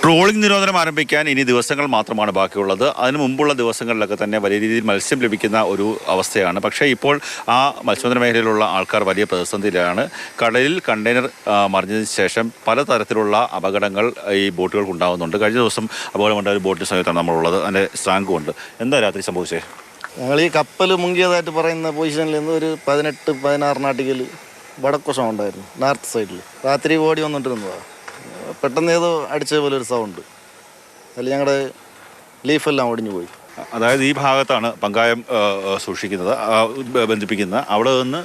Trawling നിരോധനം ആരംഭിക്കാൻ ഇനി ദിവസങ്ങൾ മാത്രമാണ് ബാക്കിയുള്ളത്. അതിനു മുമ്പുള്ള ദിവസങ്ങളിലൊക്കെ തന്നെ വലിയ രീതിയിൽ മത്സ്യം ലഭിക്കുന്ന ഒരു അവസ്ഥയാണ്. പക്ഷേ ഇപ്പോൾ ആ മത്സ്യബന്ധന മേഖലയിലുള്ള ആൾക്കാർ വലിയ പ്രതിസന്ധിയിലാണ്. കടലിൽ കണ്ടെയ്നർ മറിഞ്ഞതിന് ശേഷം പലതരത്തിലുള്ള അപകടങ്ങൾ ഈ ബോട്ടുകൾക്ക് ഉണ്ടാകുന്നുണ്ട്. കഴിഞ്ഞ ദിവസം അപകടമുണ്ടായ ഒരു ബോട്ടിന് സമയത്താണ് നമ്മളുള്ളത്. അതിൻ്റെ സ്റ്റാങ്കുമുണ്ട്. എന്താ രാത്രി സംഭവിച്ചേ? ഞങ്ങൾ ഈ കപ്പൽ മുങ്ങിയതായിട്ട് പറയുന്ന പൊസിഷനിൽ നിന്ന് ഒരു 18-16 നാട്ടിക്കൽ വടക്കുവശം ഉണ്ടായിരുന്നു, നോർത്ത് സൈഡിൽ. രാത്രി ഓടി വന്നിട്ടിരുന്നതാണ്. പെട്ടെന്ന് ഏതോ അടിച്ച പോലെ ഒരു സൗണ്ട്. അതിൽ ഞങ്ങളുടെ ലീഫെല്ലാം ഒടിഞ്ഞു പോയി. അതായത് ഈ ഭാഗത്താണ് പങ്കായം സൂക്ഷിക്കുന്നത്, ബന്ധിപ്പിക്കുന്നത്. അവിടെ നിന്ന്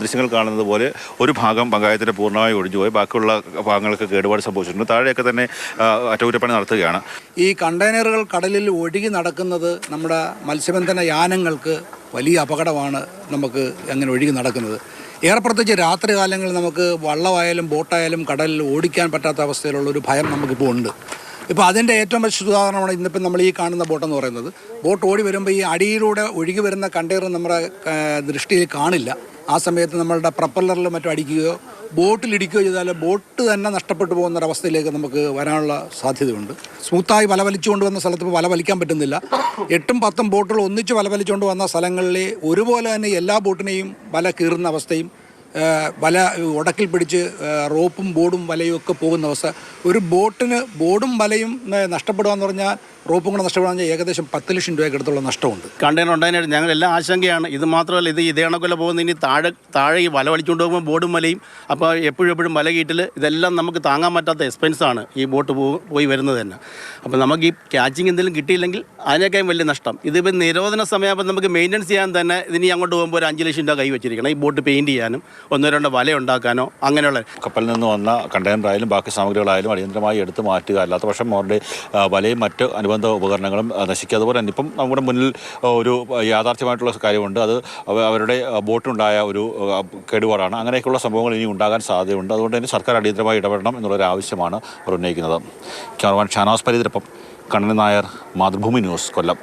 ദൃശ്യങ്ങൾ കാണുന്നത് പോലെ ഒരു ഭാഗം പങ്കായത്തിൻ്റെ പൂർണ്ണമായി ഒടിഞ്ഞു പോയി. ബാക്കിയുള്ള ഭാഗങ്ങൾക്ക് കേടുപാട് സംഭവിച്ചിട്ടുണ്ട്. താഴെയൊക്കെ തന്നെ അറ്റകുറ്റപ്പണി നടത്തുകയാണ്. ഈ കണ്ടെയ്നറുകൾ കടലിൽ ഒഴുകി നടക്കുന്നത് നമ്മുടെ മത്സ്യബന്ധന യാനങ്ങൾക്ക് വലിയ അപകടമാണ്. നമുക്ക് അങ്ങനെ ഒഴുകി നടക്കുന്നത് പ്രത്യേകിച്ച് രാത്രി കാലങ്ങളിൽ നമുക്ക് വള്ളമായാലും ബോട്ടായാലും കടലിൽ ഓടിക്കാൻ പറ്റാത്ത അവസ്ഥയിലുള്ളൊരു ഭയം നമുക്കിപ്പോൾ ഉണ്ട്. ഇപ്പോൾ അതിൻ്റെ ഏറ്റവും വലിയ ഉദാഹരണമാണ് ഇന്നിപ്പം നമ്മൾ ഈ കാണുന്ന ബോട്ടെന്ന് പറയുന്നത്. ബോട്ട് ഓടി വരുമ്പോൾ ഈ അടിയിലൂടെ ഒഴുകി വരുന്ന കണ്ടെയ്നർ നമ്മുടെ ദൃഷ്ടിയിൽ കാണില്ല. ആ സമയത്ത് നമ്മളുടെ പ്രപ്പല്ലറിൽ മറ്റും അടിക്കുകയോ ബോട്ടിലിടിക്കുകയോ ചെയ്താൽ ബോട്ട് തന്നെ നഷ്ടപ്പെട്ടു പോകുന്നൊരവസ്ഥയിലേക്ക് നമുക്ക് വരാനുള്ള സാധ്യതയുണ്ട്. സ്മൂത്തായി വല വലിച്ചുകൊണ്ട് വന്ന സ്ഥലത്ത് ഇപ്പോൾ വല വലിക്കാൻ പറ്റുന്നില്ല. 8-10 ബോട്ടുകൾ ഒന്നിച്ച് വല വലിച്ചുകൊണ്ട് വന്ന സ്ഥലങ്ങളിൽ ഒരുപോലെ തന്നെ എല്ലാ ബോട്ടിനെയും വല കീറുന്ന അവസ്ഥയും വല ഉടക്കിൽ പിടിച്ച് റോപ്പും ബോർഡും വലയും ഒക്കെ പോകുന്ന അവസ്ഥ. ഒരു ബോട്ടിന് ബോർഡും വലയും നഷ്ടപ്പെടുക എന്ന് പറഞ്ഞാൽ റോപ്പും കൂടെ നഷ്ടപ്പെടുക ഏകദേശം 10 ലക്ഷം രൂപയ്ക്ക് അടുത്തുള്ള നഷ്ടമുണ്ട്. കണ്ടെയ്നർ ഉണ്ടായതിനായിട്ട് ഞങ്ങളെല്ലാം ആശങ്കയാണ്. ഇത് മാത്രമല്ല, ഇതേ കണക്കൊല്ല പോകുന്ന ഇനി താഴെ ഈ വല വലിച്ചുകൊണ്ട് പോകുമ്പോൾ ബോർഡും വലയും, അപ്പോൾ എപ്പോഴും വല കീറ്റൽ, ഇതെല്ലാം നമുക്ക് താങ്ങാൻ പറ്റാത്ത എക്സ്പെൻസാണ് ഈ ബോട്ട് പോയി വരുന്നത് തന്നെ. അപ്പോൾ നമുക്ക് ഈ ക്യാച്ചിങ് എന്തെങ്കിലും കിട്ടിയില്ലെങ്കിൽ അതിനേക്കാളും വലിയ നഷ്ടം. ഇതിപ്പോൾ നിരോധന സമയമാകുമ്പോൾ നമുക്ക് മെയിൻ്റനൻസ് ചെയ്യാൻ തന്നെ ഇതിന് അങ്ങോട്ട് പോകുമ്പോൾ ഒരു 5 ലക്ഷം രൂപ കൈ വെച്ചിരിക്കണം. ഈ ബോട്ട് പെയിൻറ്റ് ചെയ്യാനും 1-2 വല ഉണ്ടാക്കാനോ അങ്ങനെയുള്ള. കപ്പലിൽ നിന്ന് വന്ന കണ്ടെയ്നറായാലും ബാക്കി സാമഗ്രികളായാലും അടിയന്തരമായി എടുത്തു മാറ്റുക. അല്ലാത്ത പക്ഷം അവരുടെ വലയും മറ്റ് അനുബന്ധ ഉപകരണങ്ങളും നശിക്കുക. അതുപോലെ തന്നെ ഇപ്പം നമ്മുടെ മുന്നിൽ ഒരു യാഥാർത്ഥ്യമായിട്ടുള്ള കാര്യമുണ്ട്. അത് അവരുടെ ബോട്ടിനുണ്ടായ ഒരു കേടുപാടാണ്. അങ്ങനെയൊക്കെയുള്ള സംഭവങ്ങൾ ഇനി ഉണ്ടാകാൻ സാധ്യതയുണ്ട്. അതുകൊണ്ട് തന്നെ സർക്കാർ അടിയന്തരമായി ഇടപെടണം എന്നുള്ളൊരു ആവശ്യമാണ് അവർ ഉന്നയിക്കുന്നത്. ക്യാമറമാൻ ഷാനവാസ് പരീതിനൊപ്പം കണ്ണൻ നായർ, മാതൃഭൂമി ന്യൂസ്, കൊല്ലം.